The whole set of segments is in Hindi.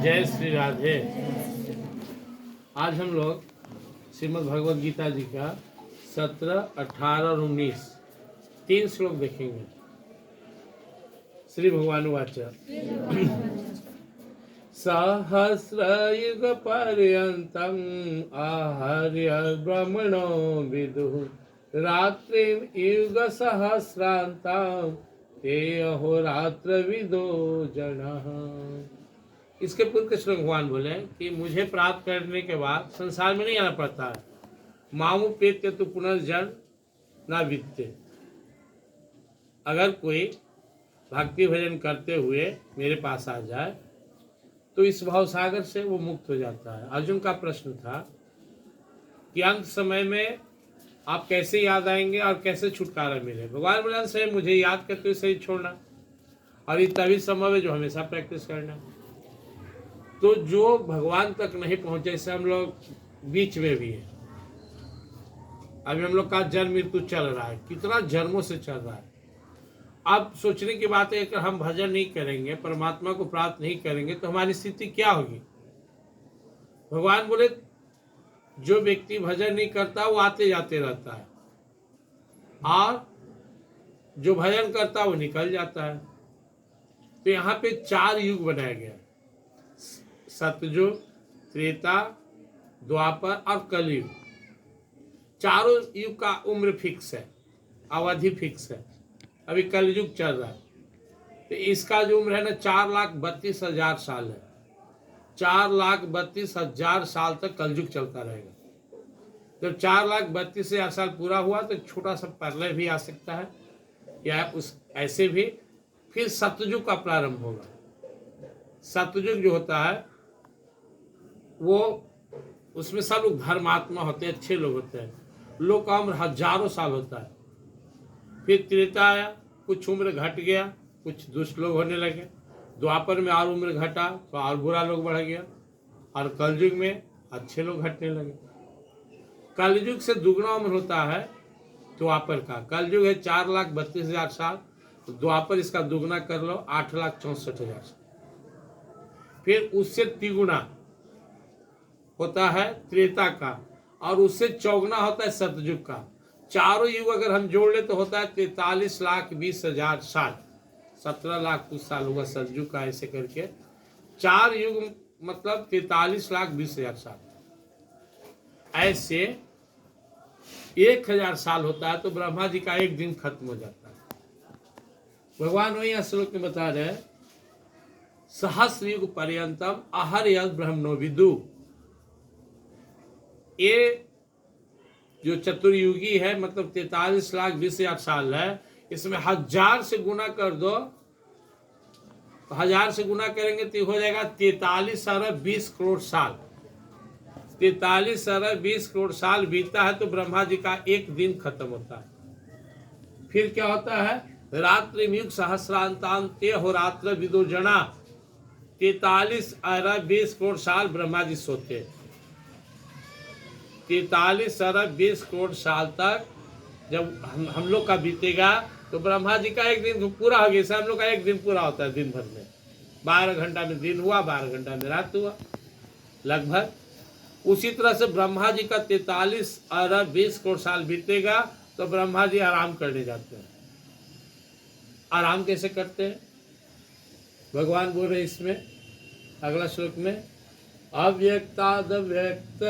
जय श्री राधे। आज हम लोग श्रीमद् भगवद गीता जी का 17, 18 और 19 तीन श्लोक देखेंगे। श्री भगवान वाच सहस्रयुग पर्यंतम आहर्य ब्रह्मणो विदुः रात्रिम युग सहस्रांतम ते अहोरात्र विदो जनः। इसके पूर्व कृष्ण भगवान बोले कि मुझे प्राप्त करने के बाद संसार में नहीं आना पड़ता है। मामू पेत्य तो पुनर्जन्म ना वित्ते। अगर कोई भक्ति भजन करते हुए मेरे पास आ जाए तो इस भाव सागर से वो मुक्त हो जाता है। अर्जुन का प्रश्न था कि अंत समय में आप कैसे याद आएंगे और कैसे छुटकारा मिले। भगवान बोले से मुझे याद करते हुए सही छोड़ना, और ये तभी संभव है जो हमेशा प्रैक्टिस करना। तो जो भगवान तक नहीं पहुंचे, इससे हम लोग बीच में भी है। अभी हम लोग का जन्म मृत्यु चल रहा है, कितना जन्मों से चल रहा है। अब सोचने की बात है कि हम भजन नहीं करेंगे, परमात्मा को प्राप्त नहीं करेंगे तो हमारी स्थिति क्या होगी। भगवान बोले जो व्यक्ति भजन नहीं करता वो आते जाते रहता है, और जो भजन करता वो निकल जाता है। तो यहाँ पे 4 युग बनाया गया, सतयुग, त्रेता, द्वापर और कलयुग। चारों युग का उम्र फिक्स है, अवधि फिक्स है। अभी कलयुग चल रहा है तो इसका जो उम्र है ना 4,32,000 साल है। 4,32,000 साल तक कलयुग चलता रहेगा। जब 4,32,000 साल पूरा हुआ तो छोटा सा प्रलय भी आ सकता है, या उस ऐसे भी फिर सतयुग का प्रारंभ होगा। सतयुग जो होता है वो उसमें सब लोग धर्मात्मा होते हैं, अच्छे लोग होते हैं, लोग का उम्र हजारों साल होता है। फिर त्रेता आया, कुछ उम्र घट गया, कुछ दुष्ट लोग होने लगे। द्वापर में और उम्र घटा तो और बुरा लोग बढ़ गया, और कलयुग में अच्छे लोग घटने लगे। कलयुग से दुगना उम्र होता है द्वापर का। कलयुग है 4,32,000 साल, तो द्वापर इसका दुगना कर लो 8,64,000 साल। फिर उससे तिगुना होता है त्रेता का, और उससे चौगुना होता है सतयुग का। चारों युग अगर हम जोड़ ले तो होता है 43,20,000 साल। 17 लाख कुछ साल होगा सतयुग का। ऐसे करके 4 युग मतलब 43,20,000 साल। ऐसे 1,000 साल होता है तो ब्रह्मा जी का एक दिन खत्म हो जाता है। भगवान वही श्लोक में बता रहे सहस्र युग पर्यंतम आहर्य ब्रह्मणो विदुः। ये जो चतुर्युगी है मतलब 43,20,000 साल है, इसमें 1000 से गुना कर दो तो 1000 से गुना करेंगे तो हो जाएगा 43 अरब 20 करोड़ साल। 43 अरब 20 करोड़ साल बीतता है तो ब्रह्मा जी का एक दिन खत्म होता है। फिर क्या होता है रात्रि युग सहस्रांतांते हो रात्र विदो जना। 43 अरब 20 करोड़ साल ब्रह्मा जी सोते हैं। 43 अरब 20 करोड़ साल तक जब हम लोग का बीतेगा तो ब्रह्मा जी का एक दिन पूरा हो गया। हम लोग का एक दिन पूरा होता है दिन भर में। 12 घंटा में दिन हुआ, 12 घंटा में रात हुआ लगभग। उसी तरह से ब्रह्मा जी का 43 अरब 20 करोड़ साल बीतेगा तो ब्रह्मा जी आराम करने जाते हैं। आराम कैसे करते हैं भगवान बोल रहे इसमें अगला श्लोक में अव्यक्ताद व्यक्त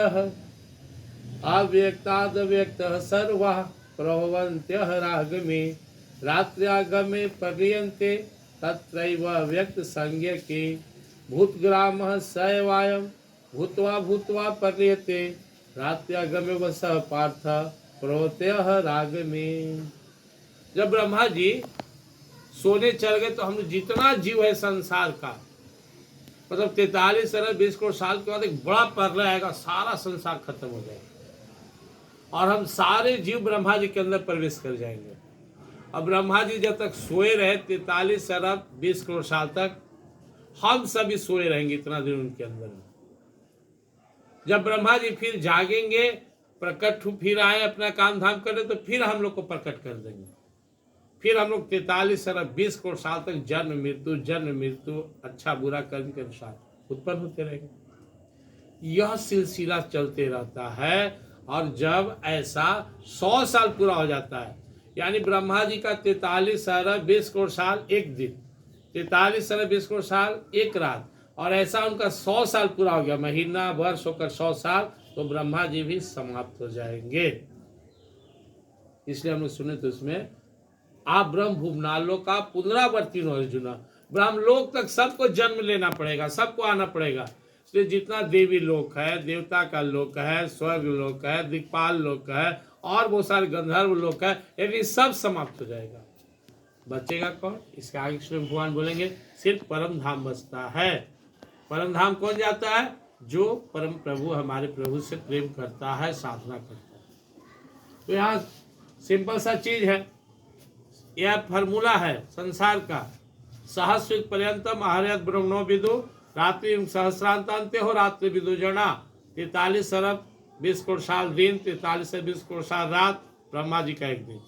अव्यक्ताद व्यक्त सर्वा प्रभवन्त्यः रागमे रात्र्यागमे पर्यन्ते तत्रैव व्यक्त संज्ञके भूतग्रामः सैवायं भूत्वा भूत्वा पर्यते रात्र्यागमे वसः पार्थ प्रवत्यः रागमे। जब ब्रह्मा जी सोने चल गए तो हम जितना जीव है संसार का मतलब 43 अरब 20 करोड़ साल के बाद एक बड़ा प्रलय आएगा, सारा संसार खत्म हो जाएगा और हम सारे जीव ब्रह्मा जी के अंदर प्रवेश कर जाएंगे। अब ब्रह्मा जी जब तक सोए रहे 43 अरब 20 करोड़ साल तक हम सभी सोए रहेंगे इतना दिन उनके अंदर। जब ब्रह्मा जी फिर जागेंगे, प्रकट फिर आए अपना काम धाम करें तो फिर हम लोग को प्रकट कर देंगे। फिर हम लोग 43 अरब 20 करोड़ साल तक जन्म मृत्यु अच्छा बुरा कर्म के अनुसार उत्पन्न होते रहेंगे। यह सिलसिला चलते रहता है। और जब ऐसा 100 साल पूरा हो जाता है, यानी ब्रह्मा जी का 43 अरब 20 करोड़ साल एक दिन, 43 अरब 20 करोड़ साल एक रात, और ऐसा उनका 100 साल पूरा हो गया, महीना वर्ष होकर 100 साल, तो ब्रह्मा जी भी समाप्त हो जाएंगे। इसलिए हम लोग सुने तो इसमें आप ब्रह्म भुवनालों का पुनरावर्ती अर्जुन, ब्रह्मलोक तक सबको जन्म लेना पड़ेगा, सबको आना पड़ेगा। इसलिए जितना देवी लोक है, देवता का लोक है, स्वर्ग लोक है, दिक्पाल लोक है, और बहुत सारे गंधर्व लोक है, लेकिन सब समाप्त हो जाएगा। बचेगा कौन? इसके आगे स्वयं भगवान बोलेंगे सिर्फ परम धाम बचता है। परम धाम कौन जाता है? जो परम प्रभु हमारे प्रभु से प्रेम करता है, साधना करता है। तो यहाँ सिंपल सा चीज है, यह फार्मूला है संसार का। सहस्र पर्यंतम आहर्यत ब्रह्मणो विदु रात्रि सहस्रांतांते हो रात्रि विदु जना। 43 अरब 20 करोड़ साल दिन, 43 से 20 करोड़ साल रात, ब्रह्मा जी का एक दिन।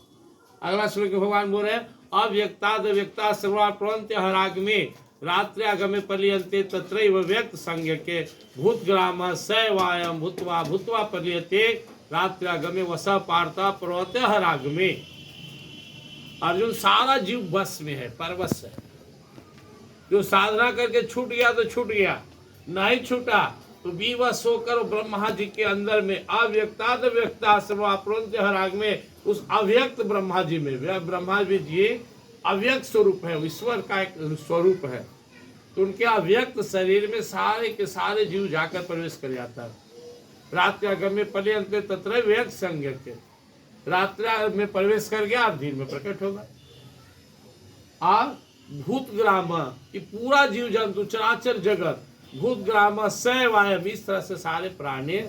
अगला श्लोक भगवान बोल रहे अव्यक्ताद व्यक्ता सर्वा प्रवंत्य हराग्मे रात्रि आगमे पर्यन्ते तत्रैव व्यक्त संज्ञ के भूतग्राम सैवायम भूतवा भूतवा पर्यते रात्रि आगमे वस पार्था पर्वत हराग्मे। अर्जुन सारा जीव बस में है, परवश है। जो साधना करके छूट गया तो छूट गया, नहीं छूटा तो विवश होकर ब्रह्मा जी के अंदर में अव्यक्ता व्यक्ता सर्वाप्रोन्त्य हराग में, उस अव्यक्त ब्रह्मा जी में, ब्रह्मा जी अव्यक्त स्वरूप है, ईश्वर का एक स्वरूप है। तो उनके अव्यक्त शरीर में सारे के सारे जीव जाकर प्रवेश कर जाता है। रात्रि आगम्य पर्यंत तत्र व्यक्त संज्ञ के, रात्रि में प्रवेश कर गया, दिन में प्रकट होगा। और भूतग्राम कि पूरा जीव जंतु चराचर जगत, भूतग्राम सैवायम, इस तरह से सारे प्राणी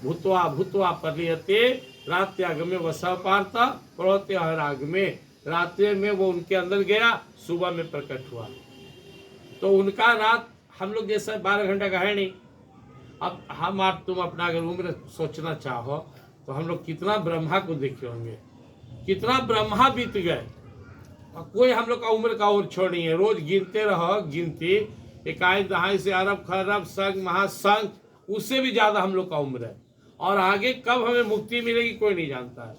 भूतवा भूतवा पर्यते रात्रि आगम्य वस पार्थ पर्वत हराग्मे, रात्रि में वो उनके अंदर गया, सुबह में प्रकट हुआ। तो उनका रात हम लोग जैसा 12 घंटा का है नहीं। अब हम आप तुम अपना अगर उम्र सोचना चाहो तो हम लोग कितना ब्रह्मा को देखे होंगे, कितना ब्रह्मा बीत गए। कोई हम लोग का उम्र का और छोड़ी है, रोज गिनते रहो, गिनती 21 दहाई से अरब खरब संघ महासंघ, उससे भी ज्यादा हम लोग का उम्र है। और आगे कब हमें मुक्ति मिलेगी कोई नहीं जानता है।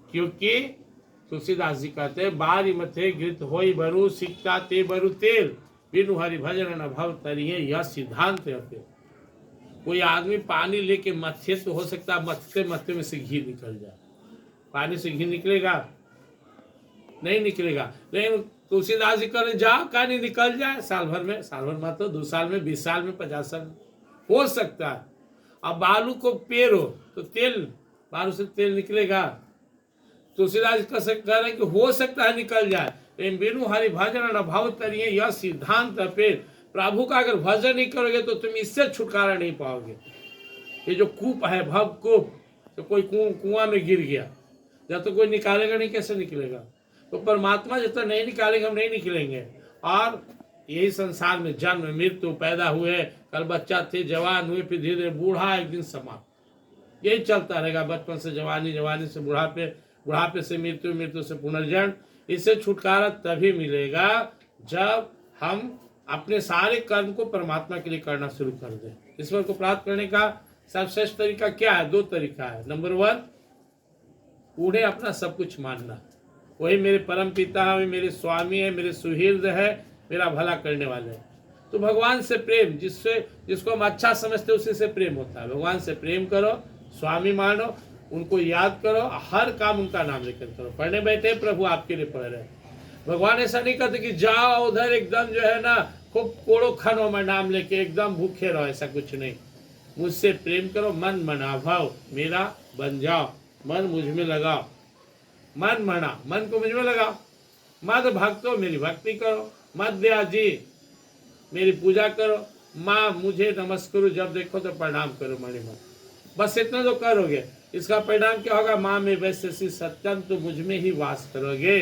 क्योंकि तुलसीदास जी कहते हैं बारी मथे घृत होई बरु सिक्ता ते बरु तेल बिनु हरि भजन न भव तरिये, यह सिद्धांत है। कोई आदमी पानी लेके मथे तो हो सकता है मथते मथते में से घी निकल जाए, पानी से घी निकलेगा नहीं निकलेगा। लेकिन तुलसीदास जी करें जा कहानी निकल जाए साल भर में मतलब 2 साल में 20 साल में 50 साल में हो सकता है। अब बालू को पेरो तो तेल, बालू से तेल निकलेगा। तुलसीदास जी कह रहे कि हो सकता है निकल जाए, लेकिन बिनु हरि भजन न भव तरिये, यह सिद्धांत है। फिर प्रभु का अगर भजन नहीं करोगे तो तुम इससे छुटकारा नहीं पाओगे। ये जो कूप है भव कूप, तो कोई कुआं में गिर गया, जब तो कोई निकालेगा नहीं, कैसे निकलेगा? तो परमात्मा जब तक नहीं निकालेंगे हम नहीं निकलेंगे। और यही संसार में जन्म मृत्यु, पैदा हुए, कल बच्चा थे, जवान हुए, फिर धीरे धीरे बूढ़ा, एक दिन समाप्त, यही चलता रहेगा। बचपन से जवानी, जवानी से बुढ़ापे, बुढ़ापे से मृत्यु, मृत्यु से पुनर्जन्म। इससे छुटकारा तभी मिलेगा जब हम अपने सारे कर्म को परमात्मा के लिए करना शुरू कर दें। ईश्वर को प्राप्त करने का सर्वश्रेष्ठ तरीका क्या है? 2 तरीका है। नंबर 1, उन्हें अपना सब कुछ मानना, वही मेरे परम पिता है, वही मेरे स्वामी है, मेरे सुहृद है, मेरा भला करने वाले हैं। तो भगवान से प्रेम, जिसको हम अच्छा समझते उसी से प्रेम होता है। भगवान से प्रेम करो, स्वामी मानो, उनको याद करो, हर काम उनका नाम लेकर करो। पढ़ने बैठे प्रभु आपके लिए पढ़ रहे हैं। भगवान ऐसा नहीं कहते कि जाओ उधर एकदम जो है ना खूब कोड़ो खानो में नाम लेके एकदम भूखे रहो, ऐसा कुछ नहीं। मुझसे प्रेम करो, मन मना भाव मेरा बन जाओ, मन मुझ में लगाओ, मन मना, मन को मुझ में लगाओ। मद भक्तो, मेरी भक्ति करो। मध्या जी, मेरी पूजा करो। माँ, मुझे नमस्करो, जब देखो तो प्रणाम करो मणिमत। बस इतना जो करोगे, इसका परिणाम क्या होगा? माँ में वैसे सत्यम, तो मुझ में ही वास करोगे।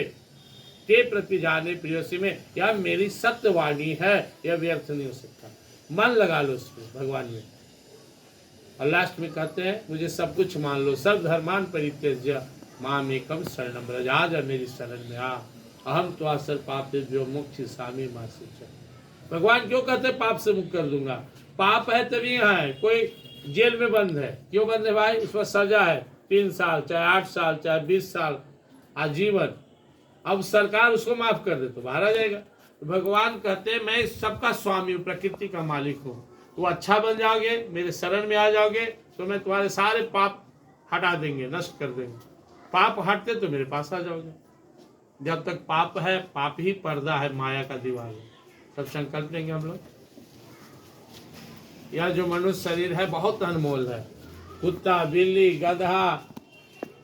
ते प्रति जाने प्रियोसी में, यह मेरी सत्यवाणी है, यह व्यर्थ नहीं हो सकता। मन लगा लो उसमें, भगवान में। और लास्ट में कहते हैं मुझे सब कुछ मान लो, सब धर्मान परित्यज्य माम एकम शरणम व्रज, आ जा मेरी शरण में आ, अहम त्वा सर्व पापेभ्यो मोक्षयिष्यामि मा शुचः। भगवान क्यों कहते पाप से मुक्त कर दूंगा? पाप है तभी यहाँ है। कोई जेल में बंद है, क्यों बंद है भाई? उस पर सजा है 3 साल, चाहे 8 साल, चाहे 20 साल, आजीवन। अब सरकार उसको माफ कर दे तो बाहर आ जाएगा। तो भगवान कहते हैं मैं सबका स्वामी हूँ, प्रकृति का मालिक हूँ। तो अच्छा बन जाओगे, मेरे शरण में आ जाओगे, तो मैं तुम्हारे सारे पाप हटा देंगे, नष्ट कर देंगे। पाप हटते तो मेरे पास आ जाओगे। जब तक पाप है, पाप ही पर्दा है, माया का दीवार है। सब संकल्प लेंगे हम लोग। यह जो मनुष्य शरीर है बहुत अनमोल है। कुत्ता, बिल्ली, गधा,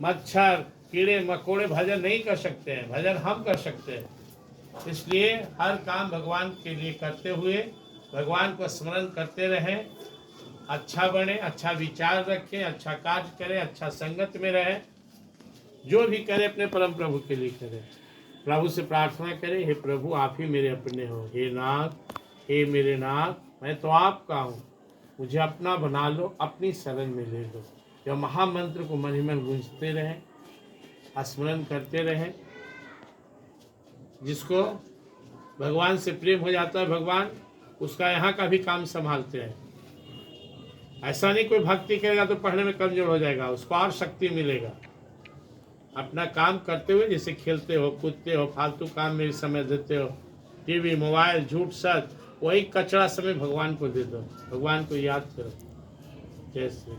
मच्छर, कीड़े मकोड़े भजन नहीं कर सकते हैं, भजन हम कर सकते हैं। इसलिए हर काम भगवान के लिए करते हुए भगवान को स्मरण करते रहें, अच्छा बने, अच्छा विचार रखें, अच्छा कार्य करें, अच्छा संगत में रहें। जो भी करें अपने परम प्रभु के लिए करें। प्रभु से प्रार्थना करें, हे प्रभु आप ही मेरे अपने हो, हे नाथ, हे मेरे नाथ, मैं तो आपका हूँ, मुझे अपना बना लो, अपनी शरण में ले लो। यह महामंत्र को मन ही मन गूंजते रहें, स्मरण करते रहें। जिसको भगवान से प्रेम हो जाता है, भगवान उसका यहाँ का भी काम संभालते हैं। ऐसा नहीं कोई भक्ति करेगा तो पढ़ने में कमजोर हो जाएगा, उसको और शक्ति मिलेगा। अपना काम करते हुए, जैसे खेलते हो, कूदते हो, फालतू काम में समय देते हो, टीवी, मोबाइल, झूठ सच, वही कचरा समय भगवान को दे दो, भगवान को याद करो। जय श्री